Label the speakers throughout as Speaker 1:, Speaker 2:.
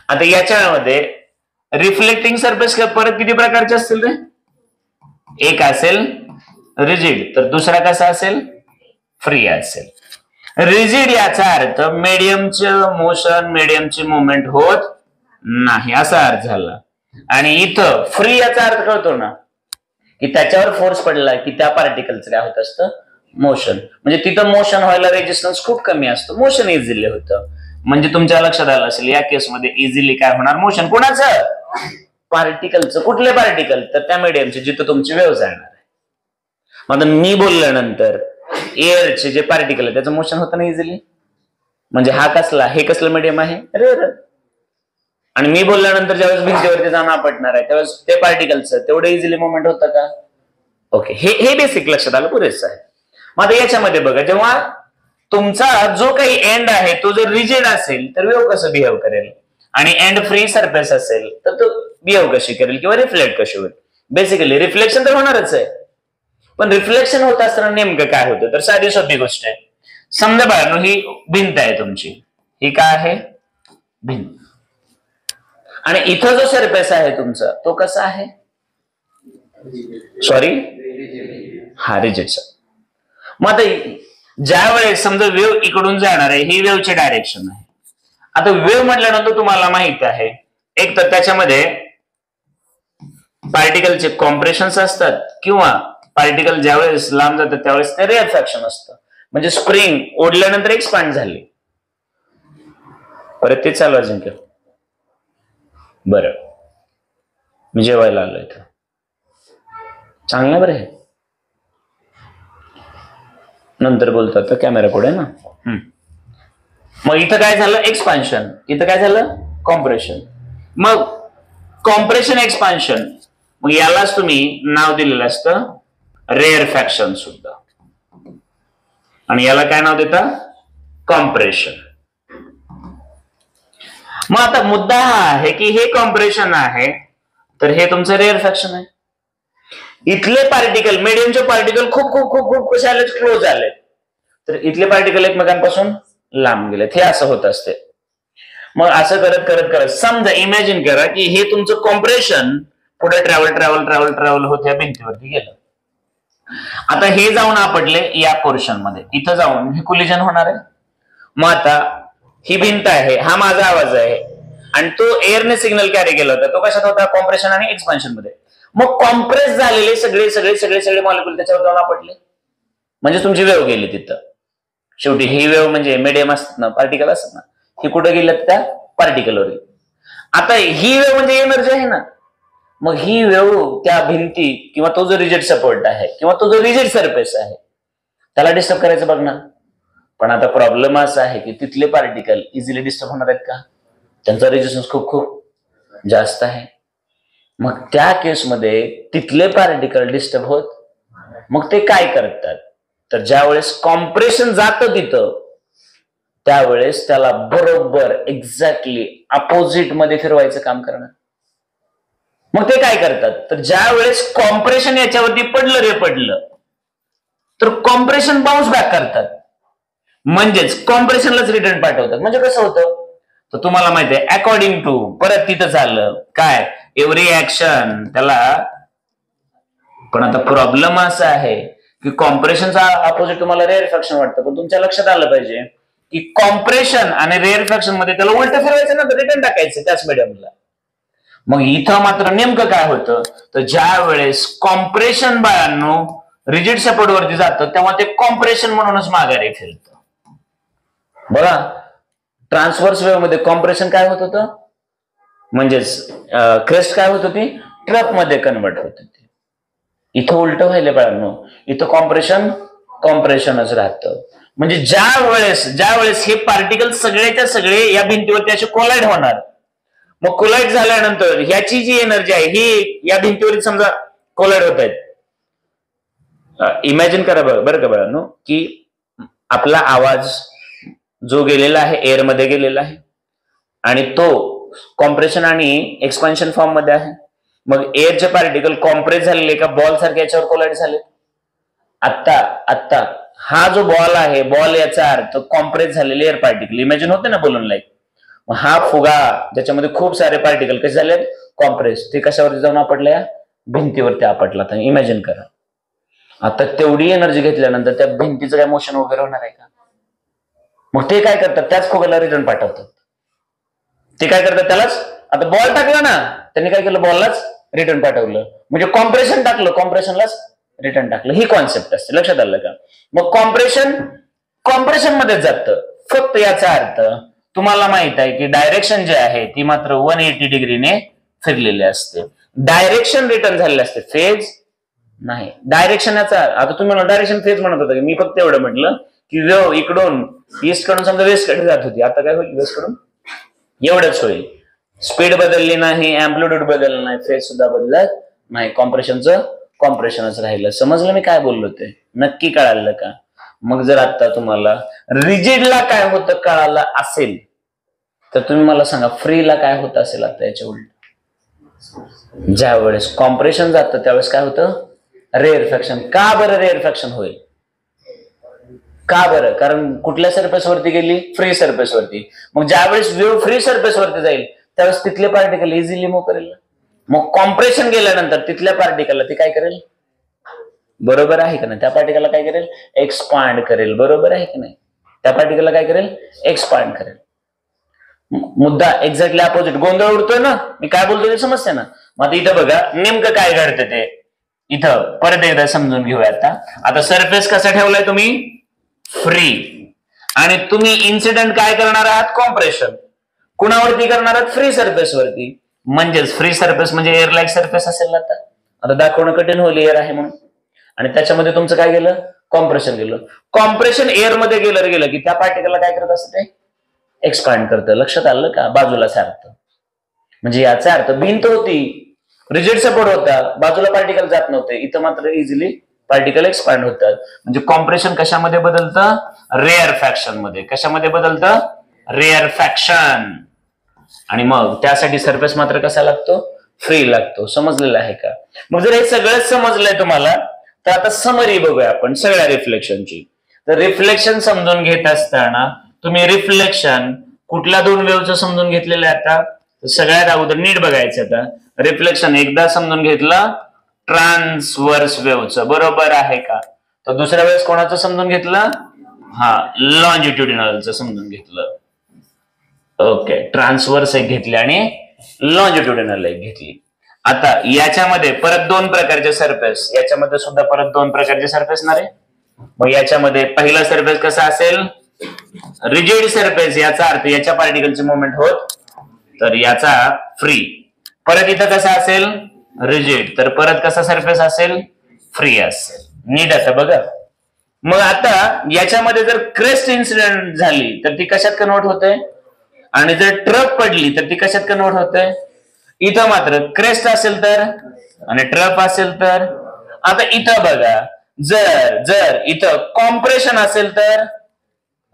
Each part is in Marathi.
Speaker 1: आता याच्यामध्ये रिफ्लेक्टिंग सरफेस परत किती प्रकारचे असतील रे? एक असेल रिजिड, तर दुसरा कसा असेल? फ्री असेल. रिजिड याचा अर्थ मीडियमचे मोशन, मीडियमची मुवमेंट होत नाही असा अर्थ झाला. आणि इथं फ्री याचा अर्थ कळतो ना, की त्याच्यावर फोर्स पडला की त्या पार्टिकलचं काय होत असतं? मोशन. म्हणजे तिथं मोशन व्हायला रेजिस्टन्स खूप कमी असतो, मोशन इझिली होतं. म्हणजे तुमच्या लक्षात आलं असेल या केसमध्ये इझिली काय होणार? मोशन. कोणाचं? पार्टिकलचं. कुठले पार्टिकल? तर त्या मीडियमचे जिथं तुमची वेव्ह जाणार आहे. मग मी बोलल्यानंतर एअरचे जे पार्टिकल आहे त्याचं मोशन होतं ना इझिली. म्हणजे हा कसला? हे कसलं मीडियम आहे? रेअर. आणि मी बोलल्यानंतर ज्यावेळेस भिंतीवरती जाणं आपटणार आहे त्यावेळेस ते पार्टिकलचं तेवढं इझिली मुवमेंट होतं का? ओके, हे बेसिक लक्षात आलं, पुरेसं आहे. मग आता याच्यामध्ये बघा, जेव्हा तुमचा जो काही एंड आहे तो जर रिजिड असेल तर वेव्ह कसं बिहेव करेल, आणि एंड फ्री सरफेस असेल तर तो बिहेव कशी करेल किंवा रिफ्लेक्ट कशी होईल? बेसिकली रिफ्लेक्शन तर होणारच आहे, पण रिफ्लेक्शन होत असताना नेमकं काय होतं? तर साधी सोपी गोष्ट आहे. समजा बाळांनो ही भिंत आहे तुमची, ही काय आहे? भिंत. आणि इथं जो सरफेस आहे तुमचा तो कसा आहे? सॉरी, हा रिजिडचा. मग आता ज्या वेळेस समजा वेव्ह इकडून जाणार आहे, ही वेव्हची डायरेक्शन आहे. आता वेव्ह म्हटल्यानंतर तुम्हाला माहित आहे, एक तर त्याच्यामध्ये पार्टिकलचे कॉम्प्रेशन्स असतात किंवा पार्टिकल ज्यावेळेस लांब जातात त्यावेळेस ते रेअरफॅक्शन असतं. म्हणजे स्प्रिंग ओढल्यानंतर एक्सपांड झाली, परत ते चालू अजिंक्य. बरं, मी जेवायला आलो इथं. चांगलं बरं आहे, नंतर बोलतात तर कॅमेरा पुढे ना. मग इथं काय झालं? एक्सपान्शन. इथं काय झालं? कॉम्प्रेशन. मग कॉम्प्रेशन एक्सपान्शन, मग यालाच तुम्ही नाव दिलेलं असतं रेअरफॅक्शन सुद्धा, आणि याला काय नाव देता? कॉम्प्रेशन. मग आता मुद्दा हा आहे की हे कॉम्प्रेशन आहे तर हे तुमचं रेअरफॅक्शन आहे. इथले पार्टिकल, मीडियमचे पार्टिकल खूप खूप खूप खूप कसे आले? क्लोज आले, तर इथले पार्टिकल एकमेकांपासून लांब गेलेत. हे असं होत असते. मग असं करत करत करत समजा इमॅजिन करा की हे तुमचं कॉम्प्रेशन पुढे ट्रॅव्हल होत या भिंतीवरती गेलं. आता हे जाऊन आपटले या पोर्शन मध्ये, इथं जाऊन हे कोलिजन होणार आहे. मग आता ही भिंत आहे, हा माझा आवाज आहे, आणि तो एअरने सिग्नल कॅरी केला होता, तो कशात होता? कॉम्प्रेशन आणि एक्सपान्शन मध्ये. मग कॉम्प्रेस झालेले सगळे सगळे सगळे सगळे मॉलिक्युल त्याच्यावर जाऊन आपटले, म्हणजे तुमची वेव्ह गेली तिथं. शेवटी ही वेव्ह म्हणजे मीडियम असतात ना, पार्टिकल असतात ना, ही कुठे गेल्यात? त्या पार्टिकलवर. आता ही वेव्ह म्हणजे एनर्जी आहे ना, मग ही वेव्ह त्या भिंती किंवा तो जो रिजिड सपोर्ट आहे किंवा तो जो रिजिड सरफेस आहे त्याला डिस्टर्ब करायचं बघणार. पण आता प्रॉब्लेम असा आहे की तिथले पार्टिकल इझिली डिस्टर्ब होणार आहेत का? त्यांचा रेजिस्टन्स खूप खूप जास्त आहे. मग त्या केसमध्ये तिथले पार्टिकल डिस्टर्ब होत, मग ते काय करतात? तर ज्या वेळेस कॉम्प्रेशन जातं तिथं त्यावेळेस त्याला बरोबर एक्झॅक्टली अपोजिट मध्ये फिरवायचं काम करणार. मग ते काय करतात? तर ज्या वेळेस कॉम्प्रेशन याच्यावरती पडलं तर कॉम्प्रेशन बाउन्स बॅक करतात, म्हणजेच कॉम्प्रेशनलाच रिटर्न पाठवतात. म्हणजे कसं होतं? तर तुम्हाला माहिती आहे, अकॉर्डिंग टू परत तिथं झालं काय? एव्हरी ऍक्शन त्याला. पण आता प्रॉब्लेम असा आहे की कॉम्प्रेशनचा अपोजिट तुम्हाला रेअरफॅक्शन वाटतं, पण तुमच्या लक्षात आलं पाहिजे की कॉम्प्रेशन आणि रेअरफॅक्शन मध्ये त्याला उलट फिरवायचं ना, रिटर्न टाकायचं त्याच मीडियमला. मग इथं मात्र नेमकं काय होतं? तर ज्या वेळेस कॉम्प्रेशन बाळांनो रिजिड सपोर्ट वरती जातं तेव्हा ते कॉम्प्रेशन म्हणूनच माघारी फिरतं. बघा, ट्रान्सव्हर्स वेव्ह मध्ये कॉम्प्रेशन काय होत होतं? म्हणजेच क्रेस्ट काय होत होती? ट्रप मध्ये कन्वर्ट होत होती. इथं उलट व्हायला बाळांनो, इथं कॉम्प्रेशनच राहतं. म्हणजे ज्या वेळेस हे पार्टिकल सगळेच्या सगळे या भिंतीवरती असे कोलाइड होणार, मग कोलाइड झाल्यानंतर ह्याची जी एनर्जी आहे ही या भिंतीवरती समजा कोलाइड होत आहेत. इमॅजिन करा बरं का बाळांनो की आपला आवाज जो गेलेला आहे एअर मध्ये गेलेला आहे आणि तो कॉम्प्रेशन आणि एक्सपान्शन फॉर्म मध्ये आहे. मग एअरचे पार्टिकल कॉम्प्रेस झालेले एका बॉल सारखे याच्यावर कोलाइड झाले. आता हा जो बॉल आहे, बॉल याचा अर्थ कॉम्प्रेस झालेले एअर पार्टिकल इमॅजिन होते ना बलून लाईक. हा फुगा ज्याच्यामध्ये खूप सारे पार्टिकल कसे झाले कॉम्प्रेस, ते कशावरती जाऊन आपटले, भिंतीवरती आपटला. तर इमॅजिन करा आता तेवढी एनर्जी घेतल्यानंतर त्या भिंतीचं काय मोशन वगैरे होणार आहे का? मग ते काय करतात, त्याच फुग्याला रिटर्न पाठवतात. ते काय करतात त्यालाच, आता बॉल टाकला ना, त्यांनी काय केलं, बॉललाच रिटर्न पाठवलं, म्हणजे कॉम्प्रेशन टाकलं, कॉम्प्रेशनलाच रिटर्न टाकलं. ही कॉन्सेप्ट असते, लक्षात आलं का? मग कॉम्प्रेशन मध्ये जातं. फक्त याचा अर्थ तुम्हाला माहित आहे की डायरेक्शन जे आहे ती मात्र 180 डिग्रीने फिरलेली असते, डायरेक्शन रिटर्न झालेले असते, फेज नाही. डायरेक्शन याचा, आता तुम्ही डायरेक्शन फेज म्हणत होता, मी फक्त एवढं म्हटलं की वेव्ह इकडून ईस्ट कडून समजा वेस्ट कडे जात होती, आता काय होईल, वेस्ट कडून एवढंच होईल. स्पीड बदलली नाही, अँप्लिट्यूड बदलला नाही, फेज सुद्धा बदलत नाही, कॉम्प्रेशनच राहिलं. समजलं मी काय बोललो ते? नक्की कळालं का? मग जर आता तुम्हाला रिजिडला काय होतं कळालं असेल तर तुम्ही मला सांगा फ्रीला काय होत असेल. आता याच्या उलट ज्या वेळेस कॉम्प्रेशन जातं त्यावेळेस काय होतं, रेअरफॅक्शन. का बरं रेअरफॅक्शन होईल? का बरं? कारण कुठल्या सरफेस वरती गेली, फ्री सरफेस वरती. मग ज्या वेळेस वेव्ह फ्री सरफेस वरती जाईल त्यावेळेस तिथले पार्टिकल इझिली मूव्ह करेल. मग कॉम्प्रेशन गेल्यानंतर तिथल्या पार्टिकलला ती काय करेल, बरोबर आहे का नाही, त्या पार्टिकलला काय करेल, एक्सपांड करेल. बरोबर आहे की नाही, त्या पार्टिकलला काय करेल, एक्सपांड करेल. मुद्दा एक्झॅक्टली अपोजिट. गोंधळ उडतोय ना, मी काय बोलतोय ते समजते ना. मग इथं बघा नेमकं काय घडतं ते इथं परत एकदा समजून घेऊया. आता सरफेस कसा ठेवलाय तुम्ही, फ्री, आणि तुम्ही इन्सिडेंट काय करणार आहात, कॉम्प्रेशन. कुणावरती करणार आहात, फ्री सरफेस वरती. म्हणजेच फ्री सरफेस म्हणजे एअर लाईक सरफेस असेल ना. आता दाखवणं कठीण होईल एअर आहे म्हणून, आणि त्याच्यामध्ये तुमचं काय गेलं, कॉम्प्रेशन गेलं. कॉम्प्रेशन एअर मध्ये गेलं की त्या पार्टिकलला काय करत असतं, ते एक्सपांड करतं. लक्षात आलं का, बाजूला सारखं. म्हणजे याचा अर्थ भिंत होती, रिजिड सपोर्ट होता, बाजूला पार्टिकल जात नव्हते, इथं मात्र इझिली पार्टिकल एक्सपांड होतात. म्हणजे कॉम्प्रेशन कशामध्ये बदलतं, रेअरफॅक्शन मध्ये. कशामध्ये बदलतं, रेअरफॅक्शन. आणि मग त्यासाठी सरफेस मात्र कसा लागतो, फ्री लागतो. समजलेलं आहे का? मग जर हे सगळं समजलंय तुम्हाला तर आता समरी बघूया आपण सगळ्या रिफ्लेक्शनची. तर रिफ्लेक्शन समजून घेत असताना तुम्ही रिफ्लेक्शन कुठल्या दोन वेव्हचं समजून घेतलेलं आहे आता, सगळ्यात अगोदर नीट बघायचं. आता रिफ्लेक्शन एकदा समजून घेतलं, ट्रान्सवर्स वेव्हचं, बरोबर आहे का? तर दुसऱ्या वेळेस कोणाचं समजून घेतलं, लॉन्जिट्युडिनलचं समजून घेतलं. ओके, ट्रान्सवर्स एक घेतली आणि लॉन्जिट्युडिनल एक घेतली. आता याच्यामध्ये परत दोन प्रकारचे सरफेस, याच्यामध्ये सुद्धा परत दोन प्रकारचे सरफेस ना रे. मग याच्यामध्ये पहिला सरफेस कसा असेल, रिजिड सरफेस. याचा अर्थ याच्या पार्टिकलचे मुवमेंट होत, तर याचा फ्री. परत इथं कसा असेल, रिजिड, तर परत कसा सरफेस असेल, फ्री असेल. नीट आता बघा. मग आता याच्यामध्ये जर क्रेस्ट इन्सिडेंट झाली तर ती कशात कन्वर्ट होते, आणि जर ट्रफ पडली तर ती कशात कन्वर्ट होते. इथं मात्र क्रेस्ट असेल तर, आणि ट्रफ असेल तर. आता इथं बघा, जर इथं कॉम्प्रेशन असेल तर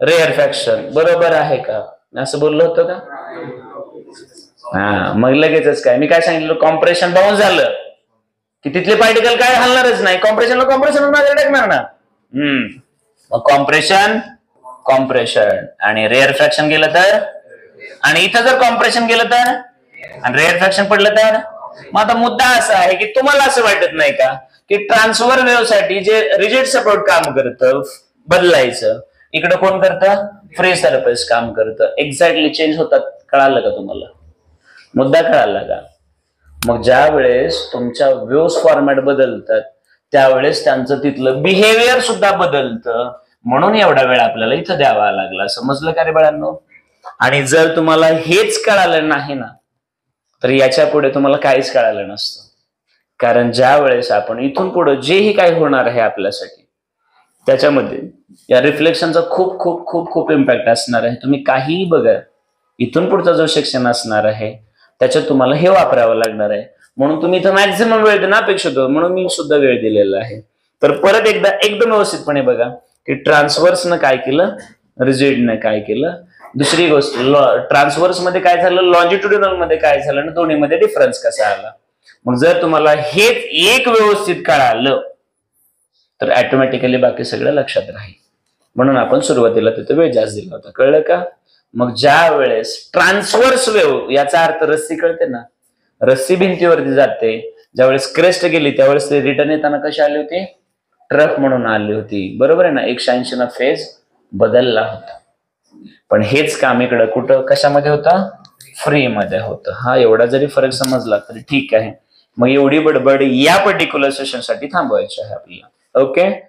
Speaker 1: रेअरफॅक्शन. बरोबर आहे का, असं बोललो होतं का? मग लगेचच काय मी काय सांगितलं, कॉम्प्रेशन बाउन्स झालं की तिथले पार्टिकल काय हलणारच नाही, कॉम्प्रेशनला कॉम्प्रेशन मागे टाकणार ना. मग कॉम्प्रेशन आणि रेअरफॅक्शन गेलं तर, आणि इथं जर कॉम्प्रेशन गेलं तर आणि रेअरफॅक्शन पडलं तर. मग आता मुद्दा असा आहे की तुम्हाला असं वाटत नाही का की ट्रान्सफर वेव्ह साठी जे रिजिड सपोर्ट काम करतं बदलायचं, इकडे कोण करतं, फ्री सरफेस काम करतं. एक्झॅक्टली चेंज होतात. कळालं का तुम्हाला, मुद्दा कळाला का? मग ज्या वेळेस तुमच्या वेव्ह फॉर्मॅट बदलतात त्यावेळेस त्यांचं तिथलं बिहेवियर सुद्धा बदलतं. म्हणून एवढा वेळ आपल्याला इथं द्यावा लागला. समजलं का रे बाळांनो? आणि जर तुम्हाला हेच कळालं नाही ना तर याच्या पुढे तुम्हाला काहीच कळालं नसतं. कारण ज्या वेळेस आपण इथून पुढे जेही काही होणार आहे आपल्यासाठी त्याच्यामध्ये या रिफ्लेक्शनचा खूप खूप खूप खूप इम्पॅक्ट असणार आहे. तुम्ही काहीही बघा, इथून पुढचा जो सेक्शन असणार आहे त्याच्यात तुम्हाला हे वापरावं लागणार आहे. म्हणून तुम्ही इथं मॅक्झिमम वेळ देणं अपेक्षित होतं, म्हणून मी सुद्धा वेळ दिलेला आहे. तर परत एकदा एकदम व्यवस्थितपणे बघा की ट्रान्सवर्सनं काय केलं, रिजिडनं काय केलं. दुसरी गोष्ट, ट्रान्सवर्स मध्ये काय झालं, लॉन्जिट्युडिनल मध्ये काय झालं, आणि दोन्हीमध्ये डिफरन्स कसा आला. मग जर तुम्हाला हेच एक व्यवस्थित कळालं तर ऑटोमॅटिकली बाकी सगळं लक्षात राहील. म्हणून आपण सुरुवातीला तिथे वेळ जास्त दिला होता. कळलं का? मग ज्या वेळेस ट्रान्सवर्स वेव्ह, याचा अर्थ रस्सी कळते ना, रस्सी भिंतीवरती जाते, ज्यावेळेस क्रेस्ट गेली त्यावेळेस ते रिटर्न येताना कशी आली होती, ट्रक म्हणून आली होती. बरोबर आहे ना, 180 ना फेज बदलला होता. पण हेच काम इकडं कुठं कशामध्ये होतं, फ्री मध्ये होतं. हा एवढा जरी फरक समजला तरी ठीक आहे. मग एवढी बडबड या पर्टिक्युलर सेशन साठी थांबवायची आहे आपल्याला. ओके.